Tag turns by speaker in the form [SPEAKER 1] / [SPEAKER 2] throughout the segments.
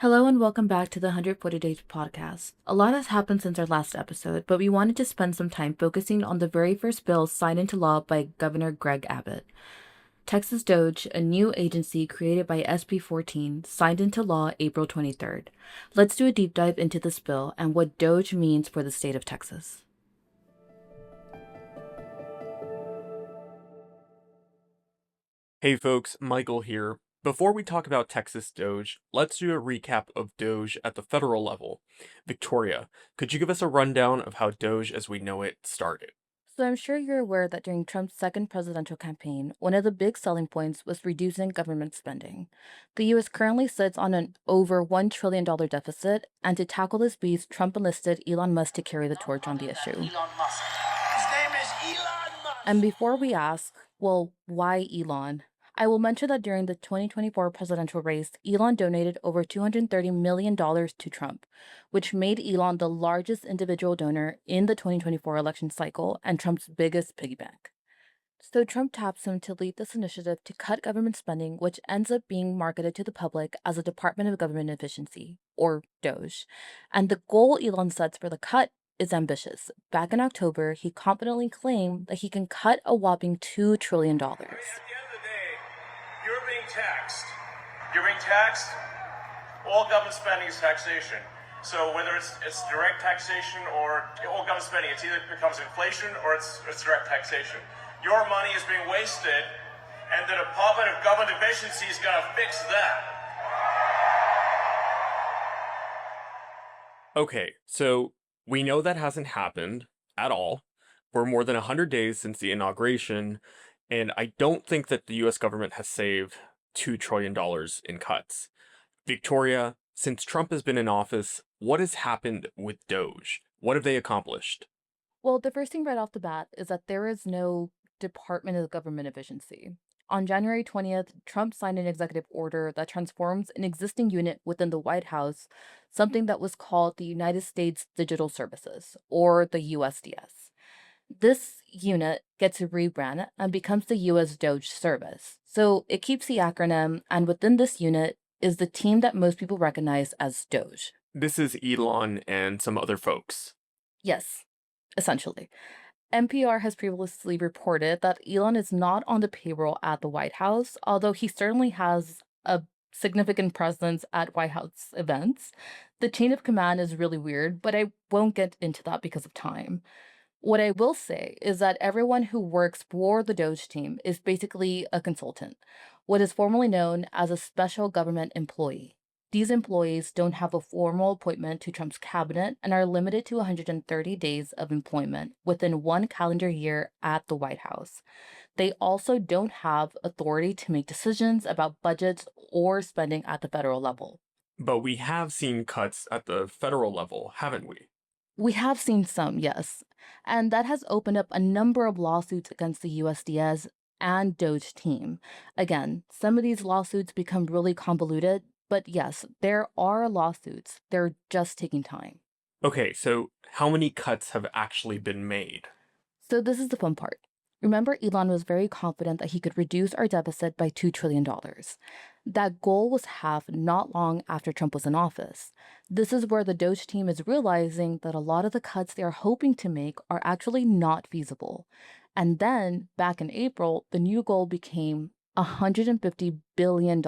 [SPEAKER 1] Hello and welcome back to the 140 Days podcast. A lot has happened since our last episode, but we wanted to spend some time focusing on the very first bill signed into law by Governor Greg Abbott. Texas DOGE, a new agency created by SB 14, signed into law April 23rd. Let's do a deep dive into this bill and what DOGE means for the state of Texas.
[SPEAKER 2] Hey folks, Michael here. Before we talk about Texas DOGE, let's do a recap of DOGE at the federal level. Victoria, could you give us a rundown of how DOGE as we know it started?
[SPEAKER 1] So I'm sure you're aware that during Trump's second presidential campaign, one of the big selling points was reducing government spending. The US currently sits on an over $1 trillion deficit, and to tackle this beast, Trump enlisted Elon Musk to carry the torch on the issue.
[SPEAKER 3] Elon Musk. His name is Elon Musk.
[SPEAKER 1] And before we ask, well, why Elon? I will mention that during the 2024 presidential race, Elon donated over $230 million to Trump, which made Elon the largest individual donor in the 2024 election cycle and Trump's biggest piggy bank. So Trump taps him to lead this initiative to cut government spending, which ends up being marketed to the public as a Department of Government Efficiency, or DOGE. And the goal Elon sets for the cut is ambitious. Back in October, he confidently claimed that he can cut a whopping $2 trillion.
[SPEAKER 4] At the end of the day, you're being taxed. You're being taxed. All government spending is taxation. So whether it's direct taxation or all government spending, it either becomes inflation or it's direct taxation. Your money is being wasted, and the Department of Government Efficiency is going to fix that.
[SPEAKER 2] Okay, so we know that hasn't happened at all. We're more than 100 days since the inauguration, and I don't think that the US government has saved $2 trillion in cuts. Victoria, since Trump has been in office, what has happened with DOGE? What have they accomplished?
[SPEAKER 1] Well, the first thing right off the bat is that there is no Department of Government Efficiency. On January 20th, Trump signed an executive order that transforms an existing unit within the White House, something that was called the United States Digital Services, or the USDS. This unit gets a rebrand and becomes the US DOGE service. So it keeps the acronym, and within this unit is the team that most people recognize as DOGE.
[SPEAKER 2] This is Elon and some other folks.
[SPEAKER 1] Yes, essentially. NPR has previously reported that Elon is not on the payroll at the White House, although he certainly has a significant presence at White House events. The chain of command is really weird, but I won't get into that because of time. What I will say is that everyone who works for the DOGE team is basically a consultant, what is formerly known as a special government employee. These employees don't have a formal appointment to Trump's cabinet and are limited to 130 days of employment within one calendar year at the White House. They also don't have authority to make decisions about budgets or spending at the federal level.
[SPEAKER 2] But we have seen cuts at the federal level, haven't we?
[SPEAKER 1] We have seen some, yes, and that has opened up a number of lawsuits against the USDS and DOGE team. Again, some of these lawsuits become really convoluted, but yes, there are lawsuits. They're just taking time.
[SPEAKER 2] Okay, so how many cuts have actually been made?
[SPEAKER 1] So this is the fun part. Remember, Elon was very confident that he could reduce our deficit by $2 trillion. That goal was halved not long after Trump was in office. This is where the DOGE team is realizing that a lot of the cuts they are hoping to make are actually not feasible. And then, back in April, the new goal became $150 billion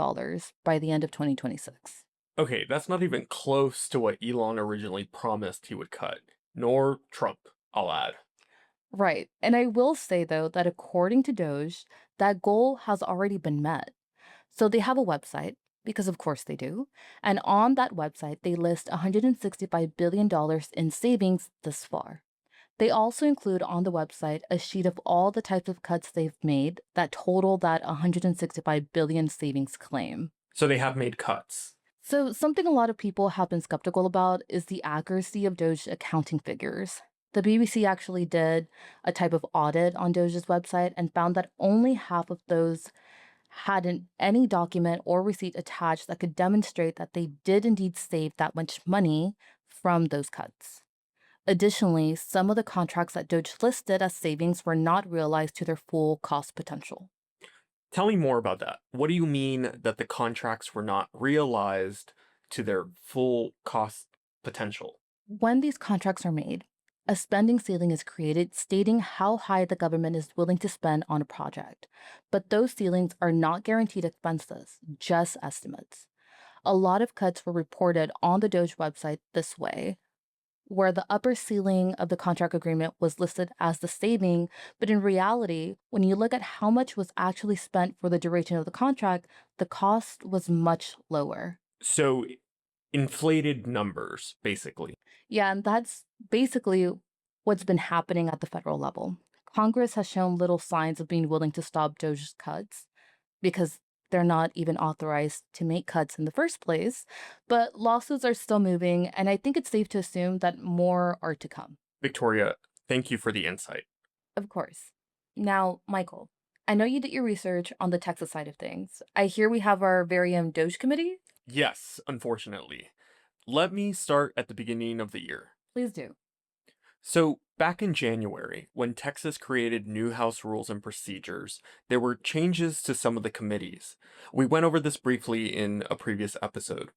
[SPEAKER 1] by the end of 2026.
[SPEAKER 2] Okay, that's not even close to what Elon originally promised he would cut. Nor Trump, I'll add.
[SPEAKER 1] Right. And I will say, though, that according to DOGE, that goal has already been met. So they have a website, because of course they do. And on that website, they list $165 billion in savings thus far. They also include on the website a sheet of all the types of cuts they've made that total that $165 billion savings claim.
[SPEAKER 2] So they have made cuts.
[SPEAKER 1] So something a lot of people have been skeptical about is the accuracy of DOGE accounting figures. The BBC actually did a type of audit on DOGE's website and found that only half of those had any document or receipt attached that could demonstrate that they did indeed save that much money from those cuts. Additionally, some of the contracts that DOGE listed as savings were not realized to their full cost potential.
[SPEAKER 2] Tell me more about that. What do you mean that the contracts were not realized to their full cost potential.
[SPEAKER 1] When these contracts are made, a spending ceiling is created stating how high the government is willing to spend on a project. But those ceilings are not guaranteed expenses, just estimates. A lot of cuts were reported on the DOGE website this way, where the upper ceiling of the contract agreement was listed as the saving, but in reality, when you look at how much was actually spent for the duration of the contract, the cost was much lower.
[SPEAKER 2] So, inflated numbers, basically.
[SPEAKER 1] Yeah, and that's basically what's been happening at the federal level. Congress has shown little signs of being willing to stop DOGE's cuts because they're not even authorized to make cuts in the first place, but lawsuits are still moving, and I think it's safe to assume that more are to come.
[SPEAKER 2] Victoria, thank you for the insight.
[SPEAKER 1] Of course. Now, Michael, I know you did your research on the Texas side of things. I hear we have our very own DOGE committee.
[SPEAKER 2] Yes, unfortunately. Let me start at the beginning of the year.
[SPEAKER 1] Please do.
[SPEAKER 2] So, back in January, when Texas created new House rules and procedures, there were changes to some of the committees. We went over this briefly in a previous episode.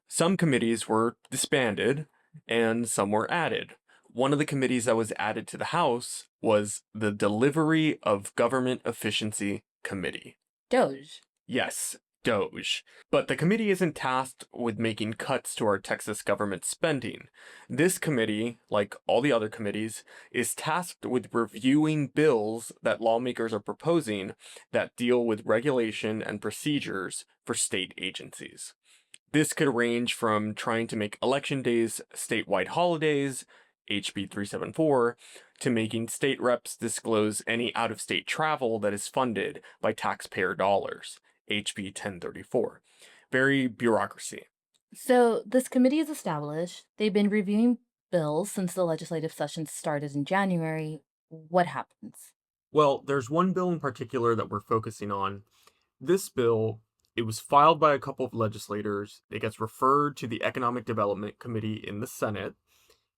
[SPEAKER 2] Some committees were disbanded, and some were added. One of the committees that was added to the House was the Delivery of Government Efficiency Committee.
[SPEAKER 1] DOGE.
[SPEAKER 2] Yes, DOGE. But the committee isn't tasked with making cuts to our Texas government spending. This committee, like all the other committees, is tasked with reviewing bills that lawmakers are proposing that deal with regulation and procedures for state agencies. This could range from trying to make election days statewide holidays, HB 374, to making state reps disclose any out-of-state travel that is funded by taxpayer dollars, HB 1034. Very bureaucracy.
[SPEAKER 1] So, this committee is established. They've been reviewing bills since the legislative session started in January. What happens?
[SPEAKER 2] Well, there's one bill in particular that we're focusing on. This bill, it was filed by a couple of legislators. It gets referred to the Economic Development Committee in the Senate,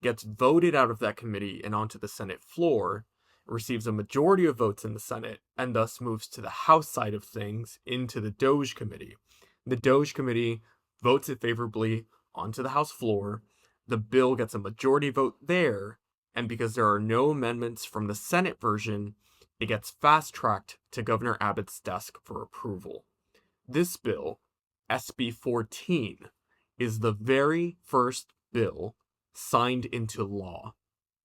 [SPEAKER 2] gets voted out of that committee and onto the Senate floor, receives a majority of votes in the Senate, and thus moves to the House side of things into the DOGE committee. The DOGE committee votes it favorably onto the House floor. The bill gets a majority vote there, and because there are no amendments from the Senate version, it gets fast-tracked to Governor Abbott's desk for approval. This bill, SB 14, is the very first bill signed into law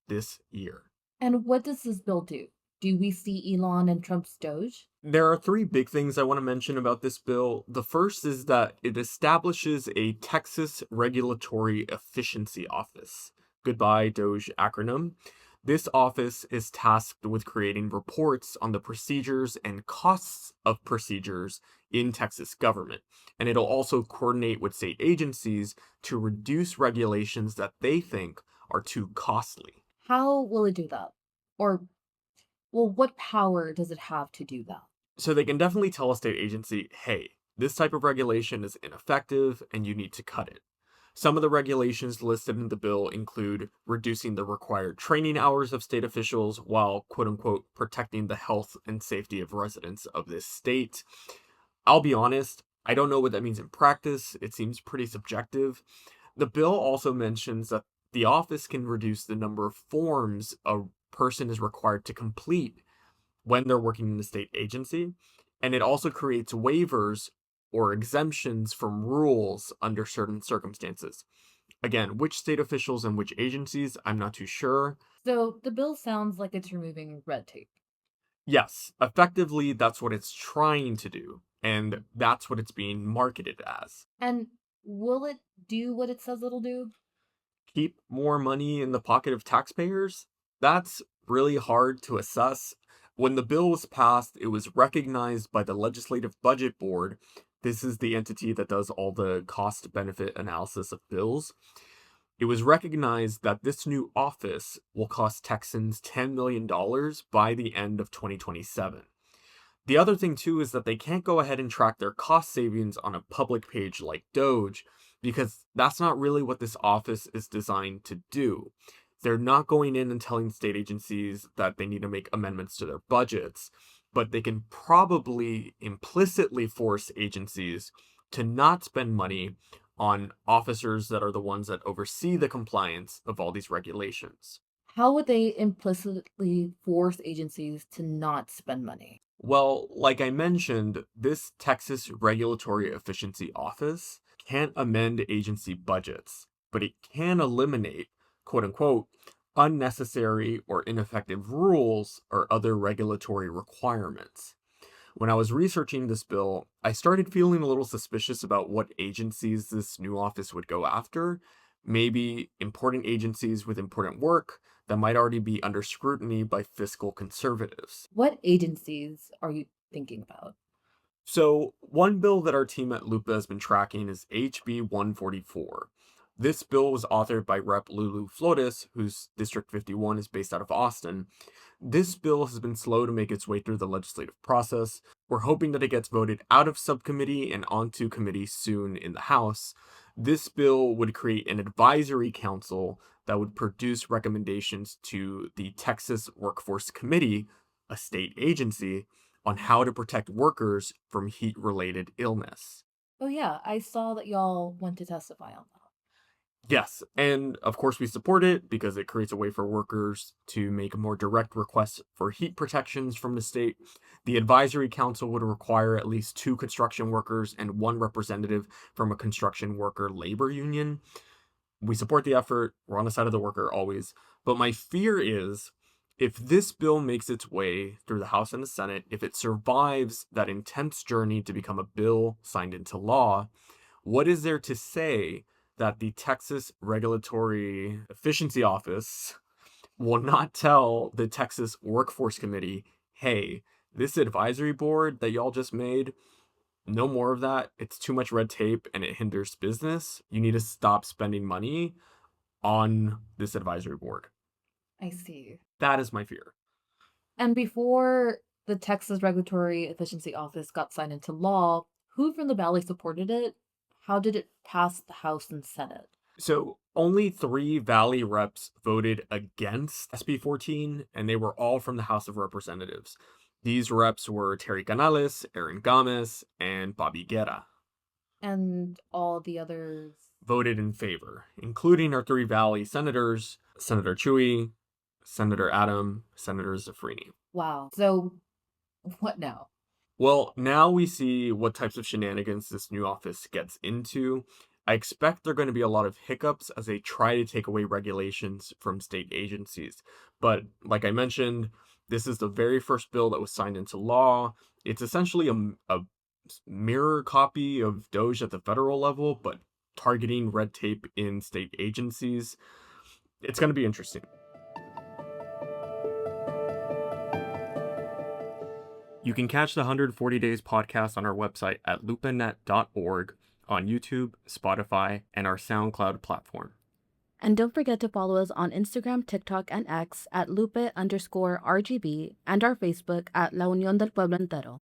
[SPEAKER 2] this year.
[SPEAKER 1] And what does this bill do? Do we see Elon and Trump's DOGE?
[SPEAKER 2] There are three big things I want to mention about this bill. The first is that it establishes a Texas Regulatory Efficiency Office. Goodbye, DOGE acronym. This office is tasked with creating reports on the procedures and costs of procedures in Texas government. And it'll also coordinate with state agencies to reduce regulations that they think are too costly.
[SPEAKER 1] How will it do that? Or, well, what power does it have to do that?
[SPEAKER 2] So they can definitely tell a state agency, hey, this type of regulation is ineffective and you need to cut it. Some of the regulations listed in the bill include reducing the required training hours of state officials while, quote unquote, protecting the health and safety of residents of this state. I'll be honest, I don't know what that means in practice. It seems pretty subjective. The bill also mentions that the office can reduce the number of forms a person is required to complete when they're working in the state agency, and it also creates waivers or exemptions from rules under certain circumstances. Again, which state officials and which agencies, I'm not too sure.
[SPEAKER 1] So the bill sounds like it's removing red tape.
[SPEAKER 2] Yes, effectively, that's what it's trying to do, and that's what it's being marketed as.
[SPEAKER 1] And will it do what it says it'll do?
[SPEAKER 2] Keep more money in the pocket of taxpayers? That's really hard to assess. When the bill was passed, it was recognized by the Legislative Budget Board. This is the entity that does all the cost-benefit analysis of bills. It was recognized that this new office will cost Texans $10 million by the end of 2027. The other thing, too, is that they can't go ahead and track their cost savings on a public page like DOGE, because that's not really what this office is designed to do. They're not going in and telling state agencies that they need to make amendments to their budgets, but they can probably implicitly force agencies to not spend money on officers that are the ones that oversee the compliance of all these regulations.
[SPEAKER 1] How would they implicitly force agencies to not spend money?
[SPEAKER 2] Well, like I mentioned, this Texas Regulatory Efficiency Office can't amend agency budgets, but it can eliminate, quote unquote, unnecessary or ineffective rules or other regulatory requirements. When I was researching this bill, I started feeling a little suspicious about what agencies this new office would go after. Maybe important agencies with important work that might already be under scrutiny by fiscal conservatives.
[SPEAKER 1] What agencies are you thinking about?
[SPEAKER 2] So, one bill that our team at Lupa has been tracking is HB 144. This bill was authored by Rep. Lulu Flores, whose District 51 is based out of Austin. This bill has been slow to make its way through the legislative process. We're hoping that it gets voted out of subcommittee and onto committee soon in the House. This bill would create an advisory council that would produce recommendations to the Texas Workforce Committee, a state agency, on how to protect workers from heat-related illness.
[SPEAKER 1] Oh, yeah, I saw that y'all went to testify on that.
[SPEAKER 2] Yes, and of course we support it because it creates a way for workers to make more direct requests for heat protections from the state. The advisory council would require at least 2 construction workers and 1 representative from a construction worker labor union. We support the effort. We're on the side of the worker always. But my fear is if this bill makes its way through the House and the Senate, if it survives that intense journey to become a bill signed into law, what is there to say that the Texas Regulatory Efficiency Office will not tell the Texas Workforce Committee, hey, this advisory board that y'all just made, no more of that. It's too much red tape and it hinders business. You need to stop spending money on this advisory board.
[SPEAKER 1] I see.
[SPEAKER 2] That is my fear.
[SPEAKER 1] And before the Texas Regulatory Efficiency Office got signed into law, who from the Valley supported it? How did it pass the House and Senate?
[SPEAKER 2] So only 3 Valley reps voted against SB 14, and they were all from the House of Representatives. These reps were Terry Canales, Aaron Gomez, and Bobby Guerra.
[SPEAKER 1] And all the others?
[SPEAKER 2] Voted in favor, including our 3 Valley senators, Senator Chewy, Senator Adam, Senator Zafrini.
[SPEAKER 1] Wow. So, what now?
[SPEAKER 2] Well, now we see what types of shenanigans this new office gets into. I expect there are going to be a lot of hiccups as they try to take away regulations from state agencies. But like I mentioned, this is the very first bill that was signed into law. It's essentially a mirror copy of DOGE at the federal level, but targeting red tape in state agencies. It's going to be interesting. You can catch the 140 Days podcast on our website at lupanet.org, on YouTube, Spotify, and our SoundCloud platform.
[SPEAKER 1] And don't forget to follow us on Instagram, TikTok, and X at lupe_RGB and our Facebook at La Unión del Pueblo Entero.